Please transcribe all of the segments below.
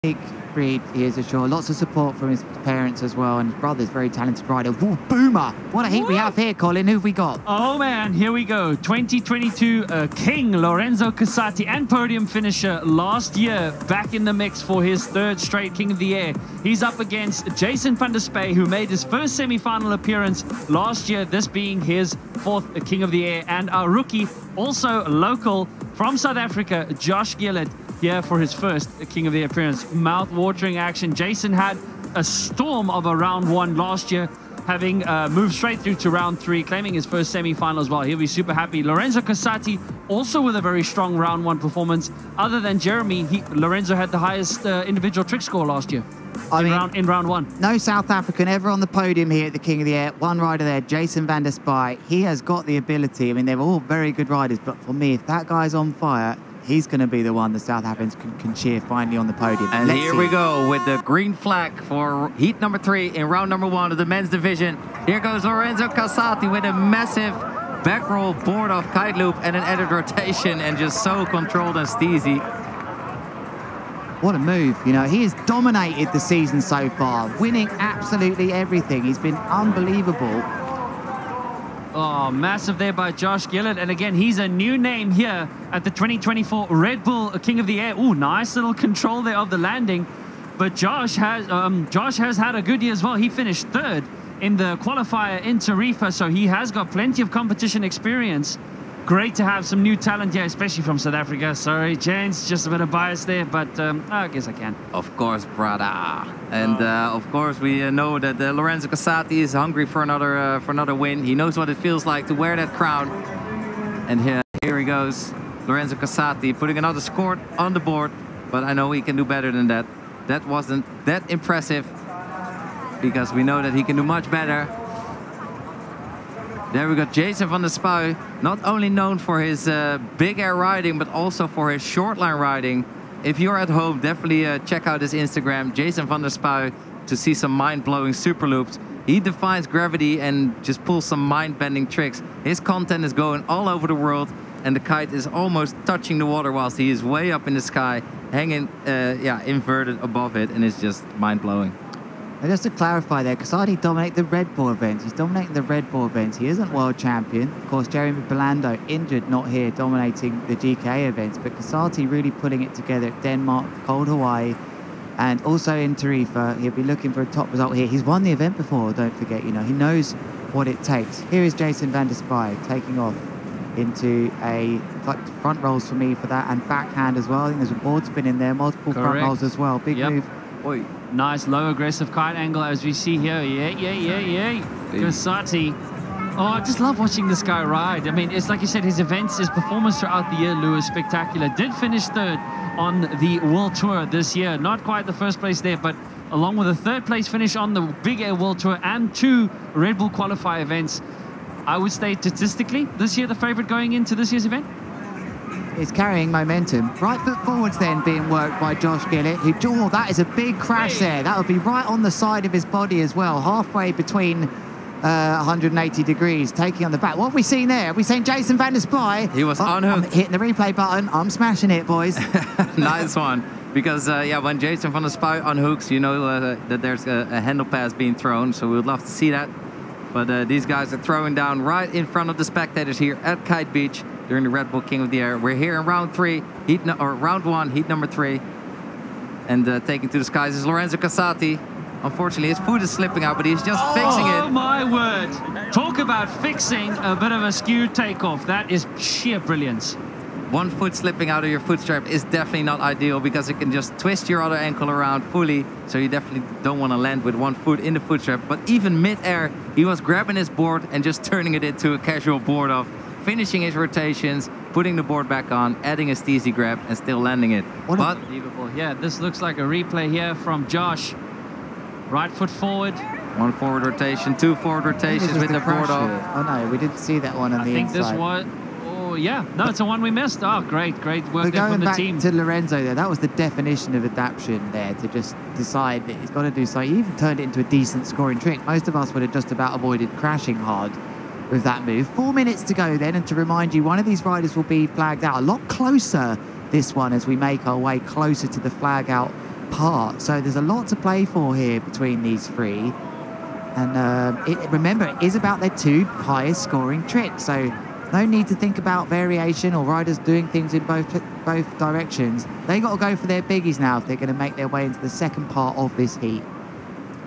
Big breed, he is sure. Lots of support from his parents as well, and his brother's very talented rider. Whoa, boomer! What a heat we have here, Colin. Who have we got? Oh man, here we go. 2022 King Lorenzo Casati and podium finisher last year, back in the mix for his third straight King of the Air. He's up against Jason van der Spuy, who made his first semi-final appearance last year, this being his fourth King of the Air, and our rookie, also local from South Africa, Josh Gillit, here for his first King of the Air appearance. Mouth-watering action. Jason had a storm of a round one last year, having moved straight through to round three, claiming his first semi-final as well. He'll be super happy. Lorenzo Casati also with a very strong round one performance. Other than Jeremy, Lorenzo had the highest individual trick score last year. In round one. No South African ever on the podium here at the King of the Air. One rider there, Jason van der Spuy. He has got the ability. I mean, they're all very good riders, but for me, if that guy's on fire, he's going to be the one the South Africans can cheer finally on the podium. And here we go with the green flag for heat number 3 in round number 1 of the men's division. Here goes Lorenzo Casati with a massive back roll board off kite loop and an added rotation, and just so controlled and steezy. What a move. You know, he has dominated the season so far, winning absolutely everything. He's been unbelievable. Oh, massive there by Josh Gillit. And again, he's a new name here at the 2024 Red Bull King of the Air. Oh, nice little control there of the landing. But Josh has had a good year as well. He finished third in the qualifier in Tarifa, so he has got plenty of competition experience. Great to have some new talent here, especially from South Africa. Sorry, James, just a bit of bias there, but I guess I can. Of course, brother. And of course, we know that Lorenzo Casati is hungry for another win. He knows what it feels like to wear that crown. And here he goes, Lorenzo Casati putting another score on the board. But I know he can do better than that. That wasn't that impressive, because we know that he can do much better. There we go, Jason van der Spuy, not only known for his big air riding, but also for his short line riding. If you're at home, definitely check out his Instagram, Jason van der Spuy, to see some mind-blowing super loops. He defies gravity and just pulls some mind-bending tricks. His content is going all over the world, and the kite is almost touching the water whilst he is way up in the sky, hanging inverted above it, and it's just mind-blowing. And just to clarify there, Casati dominated the Red Bull events. He's dominating the Red Bull events. He isn't world champion. Of course, Jeremy Belando injured, not here, dominating the GK events. But Casati really putting it together at Denmark, cold Hawaii, and also in Tarifa. He'll be looking for a top result here. He's won the event before, don't forget. You know, he knows what it takes. Here is Jason van der Spuy taking off into like front rolls for me for that, and backhand as well. I think there's a board spin in there, multiple front rolls as well. Big move. Oy. Nice low aggressive kite angle as we see here. Yeah. Casati. Oh, I just love watching this guy ride. I mean, it's like you said, his events, his performance throughout the year, Lewis, spectacular. Did finish third on the World Tour this year. Not quite the first place there, but along with a third place finish on the Big Air World Tour and 2 Red Bull qualifier events, I would say statistically, this year the favorite going into this year's event. Is carrying momentum. Right foot forwards then being worked by Josh Gillit, who, oh, that is a big crash there. That would be right on the side of his body as well, halfway between 180 degrees, taking on the back. What have we seen there? Have we seen Jason van der Spuy? He was unhooked. I'm hitting the replay button. I'm smashing it, boys. Nice one. Because, when Jason van der Spuy unhooks, you know that there's a handle pass being thrown, so we would love to see that. But these guys are throwing down right in front of the spectators here at Kite Beach during the Red Bull King of the Air. We're here in round 3, round 1, heat number 3. And taking to the skies is Lorenzo Casati. Unfortunately, his foot is slipping out, but he's just fixing it. Oh my word. Talk about fixing a bit of a skew takeoff. That is sheer brilliance. One foot slipping out of your foot strap is definitely not ideal, because it can just twist your other ankle around fully. So you definitely don't want to land with one foot in the foot strap. But even mid-air, he was grabbing his board and just turning it into a casual board off, finishing his rotations, putting the board back on, adding a steezy grab, and still landing it. Unbelievable. Yeah, this looks like a replay here from Josh. Right foot forward. 1 forward rotation, 2 forward rotations with the board off. Oh no, we didn't see that one on the inside. I think this one. Oh yeah, no, it's a one we missed. Oh, great work there from the team. Going back to Lorenzo there, that was the definition of adaptation there, to just decide that he's got to do so. He even turned it into a decent scoring trick. Most of us would have just about avoided crashing hard with that move. 4 minutes to go then, and to remind you, one of these riders will be flagged out a lot closer, this one, as we make our way closer to the flag out apart. So there's a lot to play for here between these three. And remember, it is about their 2 highest scoring tricks. So no need to think about variation or riders doing things in both directions. They got to go for their biggies now if they're going to make their way into the second part of this heat.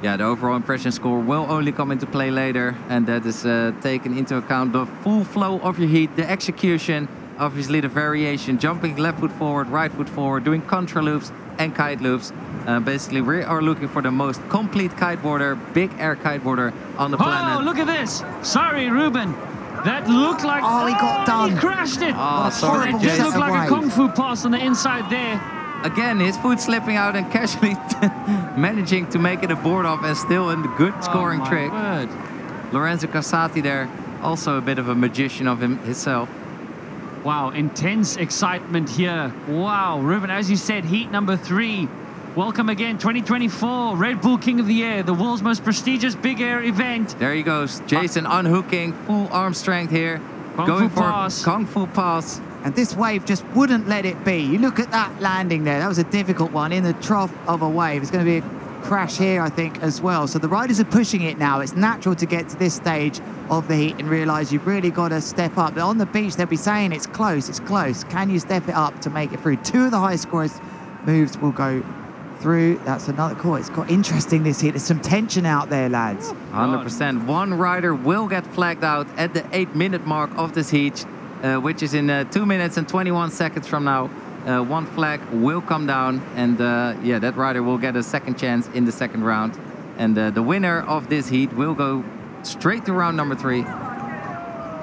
Yeah, the overall impression score will only come into play later, and that is taken into account the full flow of your heat, the execution, obviously the variation, jumping left foot forward, right foot forward, doing contra loops and kite loops. Basically, we are looking for the most complete kiteboarder, big air kiteboarder on the planet. Oh, look at this. Sorry, Ruben. That looked like... Oh, he got done. He crashed it. Oh, sorry, It just Jason. looked like a kung fu pass on the inside there. Again, his foot slipping out and casually managing to make it a board off and still in the good scoring trick. Word. Lorenzo Casati there, also a bit of a magician of himself. Wow, intense excitement here. Wow, Ruben, as you said, heat number 3. Welcome again, 2024 Red Bull King of the Air, the world's most prestigious big air event. There he goes, Jason unhooking, full arm strength here. Kung Fu pass. Kung Fu pass. And this wave just wouldn't let it be. You look at that landing there. That was a difficult one in the trough of a wave. It's going to be a crash here, I think, as well. So the riders are pushing it now. It's natural to get to this stage of the heat and realise you've really got to step up. But on the beach, they'll be saying it's close, it's close. Can you step it up to make it through? 2 of the high scorers moves will go through. That's another call. It's got interesting this heat. There's some tension out there, lads. 100%. One rider will get flagged out at the 8-minute mark of this heat, which is in 2 minutes and 21 seconds from now. One flag will come down, and yeah, that rider will get a second chance in the second round. And the winner of this heat will go straight to round number 3.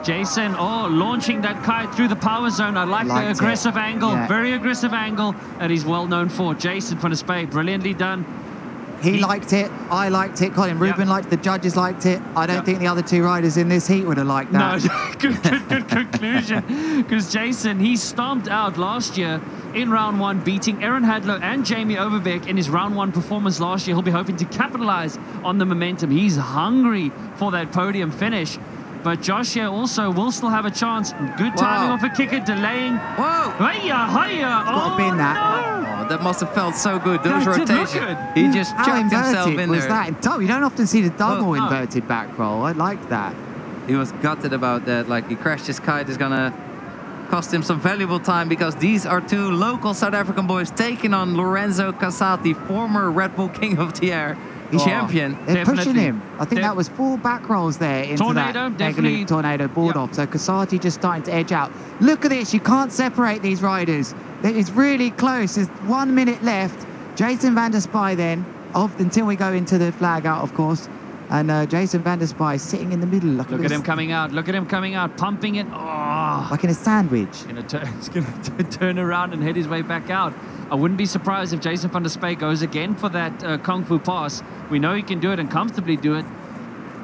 Jason, launching that kite through the power zone. I like the aggressive angle, very aggressive angle that he's well known for. Jason van der Spuy, brilliantly done. He liked it, I liked it, Colin. Ruben liked it, the judges liked it. I don't think the other 2 riders in this heat would have liked that. No, good conclusion. Because Jason, he stomped out last year in round 1, beating Aaron Hadlow and Jamie Overbeck in his round 1 performance last year. He'll be hoping to capitalize on the momentum. He's hungry for that podium finish. But Josh here also will still have a chance. Good timing off a kicker, delaying. Whoa! Hiya, hiya. Got to bin that. No. Oh, that must have felt so good. Those That did look rotations. good. He just How chucked himself inverted in was there. that? You don't often see the double inverted back roll. I liked that. He was gutted about that. Like, he crashed his kite. Is gonna cost him some valuable time, because these are 2 local South African boys taking on Lorenzo Casati, former Red Bull King of the Air champion. They're pushing Definitely. him. I think that was 4 back rolls there into Tornado, that definitely. tornado board off. So Casati just starting to edge out. Look at this. You can't separate these riders. It's really close. There's 1 minute left. Jason van der Spuy then, until we go into the flag out, of course. And Jason van der Spuy sitting in the middle. Look at him coming out. Look at him coming out, pumping it. Oh. Like in a sandwich. He's going to turn around and head his way back out. I wouldn't be surprised if Jason van der Spuy goes again for that Kung Fu pass. We know he can do it and comfortably do it.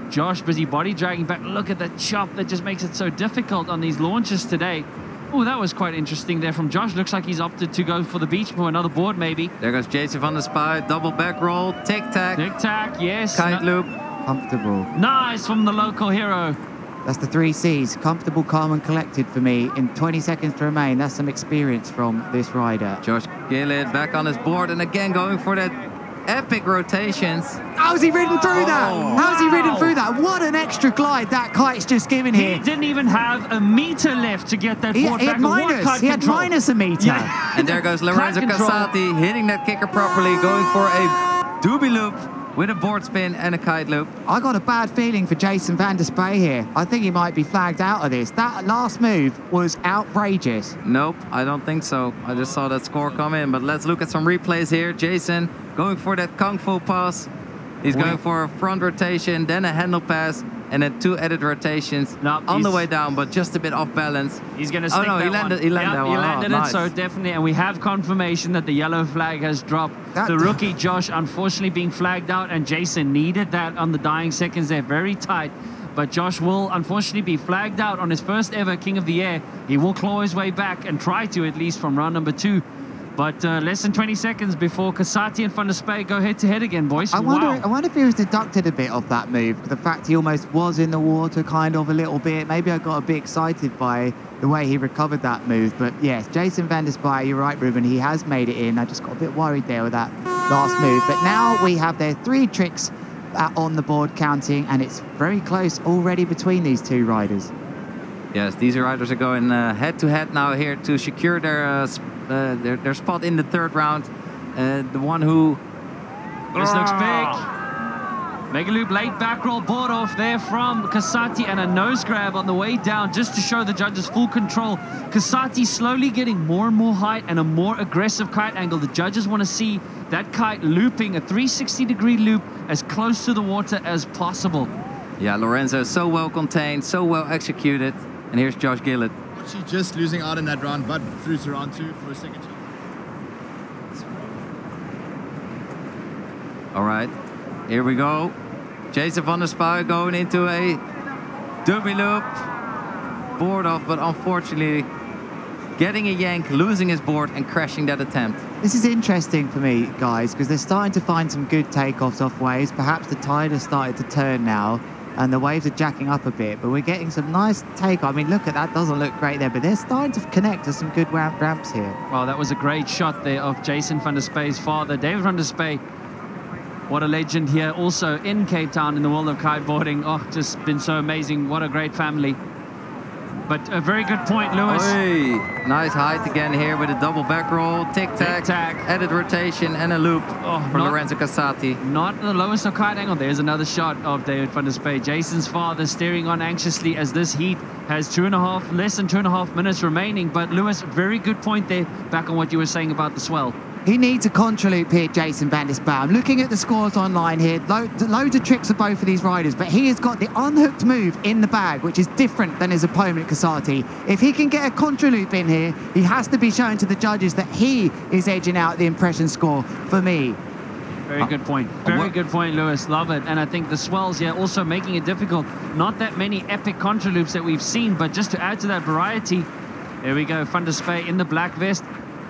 Josh busy body dragging back. Look at the chop that just makes it so difficult on these launches today. Oh, that was quite interesting there from Josh. Looks like he's opted to go for the beach for another board maybe. There goes Jason van der Spuy. Double back roll. Tic-tac. Tic-tac, yes. Kite loop. Comfortable. Nice from the local hero. That's the 3 C's. Comfortable, calm and collected for me. In 20 seconds to remain. That's some experience from this rider. Josh Gillit back on his board, and again going for that epic rotations. How's he ridden through that? How's he ridden through that? What an extra glide that kite's just given here. He didn't even have a meter left to get that board He back. had minus a meter. Yeah. And there goes Lorenzo Casati hitting that kicker properly, going for a doobie loop with a board spin and a kite loop. I got a bad feeling for Jason van der Spuy here. I think he might be flagged out of this. That last move was outrageous. Nope, I don't think so. I just saw that score come in, but let's look at some replays here. Jason going for that Kung Fu pass. He's going for a front rotation, then a handle pass, and then 2 added rotations on the way down, but just a bit off balance. He's going to stick he landed that one. He landed Oh, it, nice. so definitely. And we have confirmation that the yellow flag has dropped. The rookie, Josh, unfortunately being flagged out, and Jason needed that on the dying seconds there. Very tight. But Josh will unfortunately be flagged out on his first ever King of the Air. He will claw his way back and try to, at least from round number 2. But less than 20 seconds before Casati and van der Spuy go head-to-head again, boys. I wonder if he was deducted a bit off that move. The fact he almost was in the water kind of a little bit. Maybe I got a bit excited by the way he recovered that move. But yes, Jason van der Spuy, you're right, Ruben. He has made it in. I just got a bit worried there with that last move. But now we have their 3 tricks on the board counting, and it's very close already between these 2 riders. Yes, these riders are going head-to-head now here to secure their spot in the 3rd round. The one who... This looks big. Mega loop late back roll board off there from Casati, and a nose grab on the way down just to show the judges full control. Casati slowly getting more and more height and a more aggressive kite angle. The judges want to see that kite looping a 360-degree loop as close to the water as possible. Yeah, Lorenzo is so well contained, so well executed. And here's Josh Gillit. Actually just losing out in that round, but through to round 2 for a second chance. All right, here we go. Jason van der Spuy going into a dummy loop. Board off, but unfortunately getting a yank, losing his board and crashing that attempt. This is interesting for me, guys, because they're starting to find some good takeoffs off waves. Perhaps the tide has started to turn now and the waves are jacking up a bit, but we're getting some nice takeoff. I mean, look at that, doesn't look great there, but they're starting to connect to some good ramps here. Well, that was a great shot there of Jason van der Spuy's father, David van der Spuy. What a legend here, also in Cape Town in the world of kiteboarding. Oh, just been so amazing. What a great family. But a very good point, Lewis. Oy. Nice height again here with a double back roll, tic-tac, added rotation and a loop for Lorenzo Casati. Not the lowest of kite angle. There's another shot of David van der Spuy. Jason's father steering on anxiously as this heat has less than 2.5 minutes remaining. But Lewis, very good point there, back on what you were saying about the swell. He needs a contra loop here, Jason van der Spuy. I'm looking at the scores online here. Loads of tricks for both of these riders, but he has got the unhooked move in the bag, which is different than his opponent, Casati. If he can get a contra loop in here, he has to be showing to the judges that he is edging out the impression score for me. Very good point. Very good point, Lewis. Love it. And I think the swells, yeah, also making it difficult. Not that many epic contra loops that we've seen, but just to add to that variety, there we go. Van der Spuy in the black vest.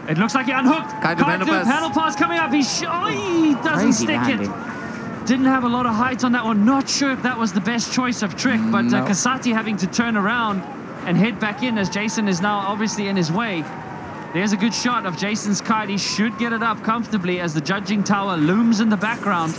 It looks like he unhooked. Kite loop, handle pass coming up. He doesn't stick it. Didn't have a lot of height on that one. Not sure if that was the best choice of trick, but Casati having to turn around and head back in as Jason is now obviously in his way. There's a good shot of Jason's kite. He should get it up comfortably as the judging tower looms in the background.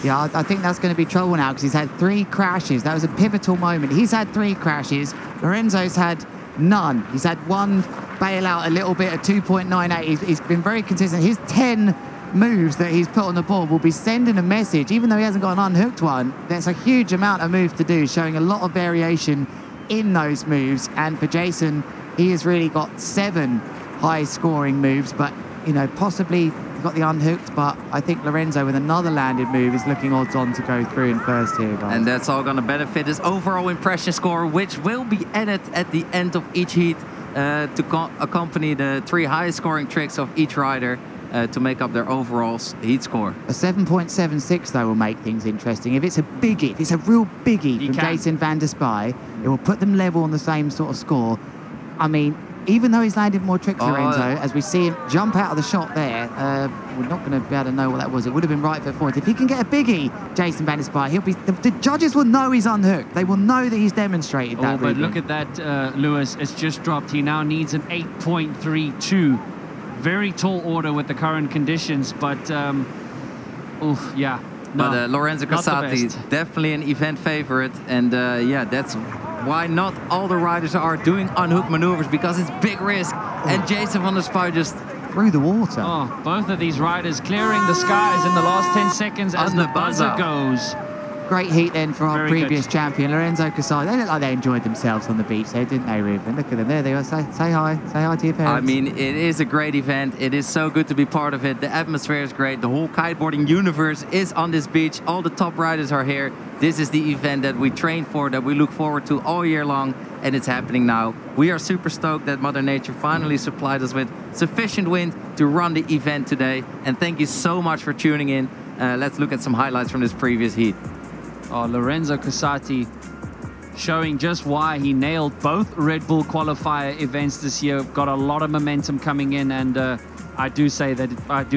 Yeah, I think that's going to be trouble now because he's had 3 crashes. That was a pivotal moment. He's had 3 crashes. Lorenzo's had none. He's had 1 bailout, a little bit, at 2.98. He's been very consistent. His 10 moves that he's put on the board will be sending a message, even though he hasn't got an unhooked one. There's a huge amount of moves to do, showing a lot of variation in those moves. And for Jason, he has really got 7 high-scoring moves, but, you know, possibly got the unhooked, but I think Lorenzo with another landed move is looking odds on to go through in first here, guys. And that's all going to benefit his overall impression score, which will be added at the end of each heat to accompany the 3 highest scoring tricks of each rider to make up their overall heat score. A 7.76 though will make things interesting. If it's a biggie, if it's a real biggie from Jason van der Spuy, it will put them level on the same sort of score. I mean, even though he's landed more tricks, Lorenzo, as we see him jump out of the shot there, we're not going to be able to know what that was. It would have been right foot forward. If he can get a biggie, Jason van der Spuy, he'll be. The judges will know he's unhooked. They will know that he's demonstrated that. But look at that, Lewis. It's just dropped. He now needs an 8.32. Very tall order with the current conditions, but yeah. No, but Lorenzo Casati, definitely an event favorite, and yeah, that's why not all the riders are doing unhooked maneuvers, because it's big risk. And Jason van der Spuy just through the water. Oh, both of these riders clearing the skies in the last 10 seconds as the buzzer goes. Great heat then for our previous champion, Lorenzo Casati. They look like they enjoyed themselves on the beach there, didn't they, Ruben? Look at them. There they are. Say hi. Say hi to your parents. I mean, it is a great event. It is so good to be part of it. The atmosphere is great. The whole kiteboarding universe is on this beach. All the top riders are here. This is the event that we train for, that we look forward to all year long, and it's happening now. We are super stoked that Mother Nature finally supplied us with sufficient wind to run the event today. And thank you so much for tuning in. Let's look at some highlights from this previous heat. Oh, Lorenzo Casati showing just why he nailed both Red Bull qualifier events this year. Got a lot of momentum coming in, and I do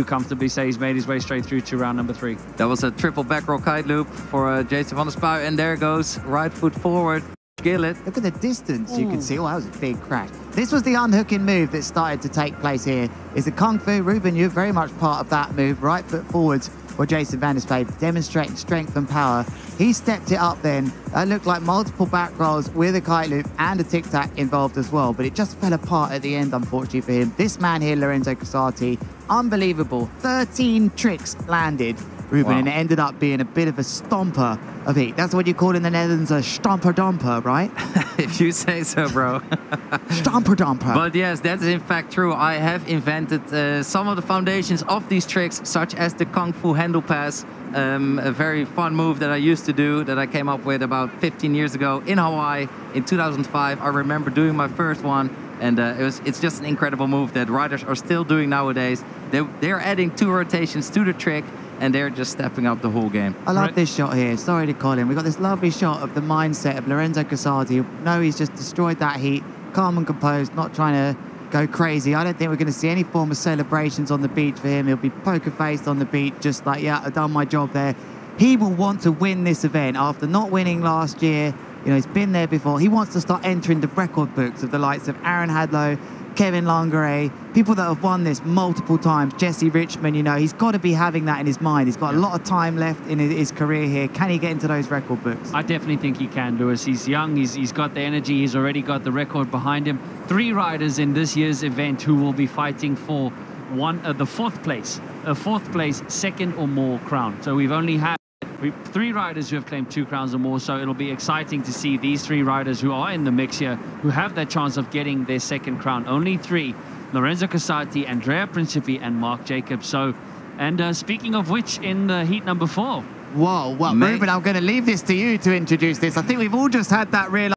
comfortably say he's made his way straight through to round number 3. That was a triple back roll kite loop for Jason van der Spuy, and there goes right foot forward. Gillit. Look at the distance you can see. Oh, that was a big crash. This was the unhooking move that started to take place here. Is the Kung Fu. Ruben, you're very much part of that move. Right foot forwards for Jason van der Spuy, demonstrating strength and power. He stepped it up then. That looked like multiple back rolls with a kite loop and a tic-tac involved as well, but it just fell apart at the end, unfortunately for him. This man here, Lorenzo Casati, unbelievable. 13 tricks landed, Ruben, and it ended up being a bit of a stomper of heat. That's what you call in the Netherlands a stomper-domper, right? If you say so, bro. Stomper-domper. But yes, that is in fact true. I have invented some of the foundations of these tricks, such as the Kung Fu handle pass, a very fun move that I used to do, that I came up with about 15 years ago in Hawaii in 2005. I remember doing my first one, and it's just an incredible move that riders are still doing nowadays. They're adding 2 rotations to the trick, and they're just stepping up the whole game. I love this shot here. Sorry to call him. We've got this lovely shot of the mindset of Lorenzo Casati. No, he's just destroyed that heat. Calm and composed, not trying to go crazy. I don't think we're going to see any form of celebrations on the beach for him. He'll be poker-faced on the beach, just like, yeah, I've done my job there. He will want to win this event after not winning last year. You know, he's been there before. He wants to start entering the record books of the likes of Aaron Hadlow, Kevin Langare, people that have won this multiple times. Jesse Richmond, you know, he's got to be having that in his mind. He's got a lot of time left in his career here. Can he get into those record books? I definitely think he can, Lewis. He's young, he's got the energy, he's already got the record behind him. 3 riders in this year's event who will be fighting for the fourth place, second or more crown. So we've only had 3 riders who have claimed 2 crowns or more, so it'll be exciting to see these 3 riders who are in the mix here, who have that chance of getting their 2nd crown. Only 3, Lorenzo Casati, Andrea Principi, and Mark Jacobs. So, and speaking of which, in the heat number 4. Whoa, well, Ruben, I'm going to leave this to you to introduce this. I think we've all just had that real